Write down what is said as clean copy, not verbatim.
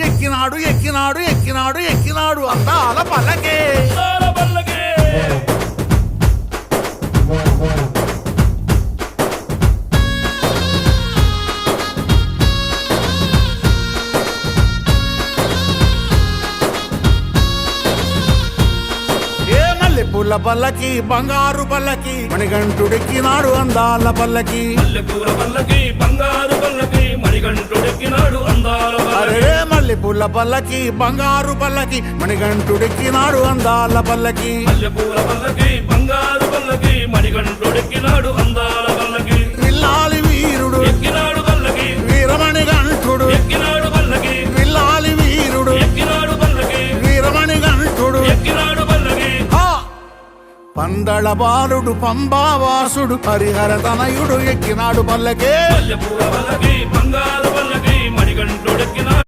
ఎక్కినాడు ఎక్కినాడు ఎక్కినాడు ఎక్కినాడు అందాల పల్లకే పూల పల్లకి బంగారు పల్లకి మణికంఠుడెక్కినాడు అందాల పల్లకి మల్లెపూల పల్లకి బంగారు పల్లకి మణికంఠుడెక్కినాడు అందాల అరే మల్లెపూల పల్లకి బంగారు పల్లకి మణికంఠుడెక్కినాడు అందాల పల్లకి మల్లెపూల పల్లకి బంగారు పల్లకి మణికంఠుడెక్కినాడు అందాల పల్లకి విల్లాలి వీరుడు ఎక్కినాడు పల్లకి వీరమణికంఠుడు ఎక్కినాడు పల్లకి విల్లాలి వీరుడు ఎక్కినాడు పల్లకి వీరమణికంఠుడు ఎక్కినాడు పల్లకి పందళ బాలుడు పంబావాసుడు హరిహర తనయుడు ఎక్కినాడు పల్లకే మల్లెపూల పల్లకి బంగారు పల్లకి మణికంఠుడెక్కినాడు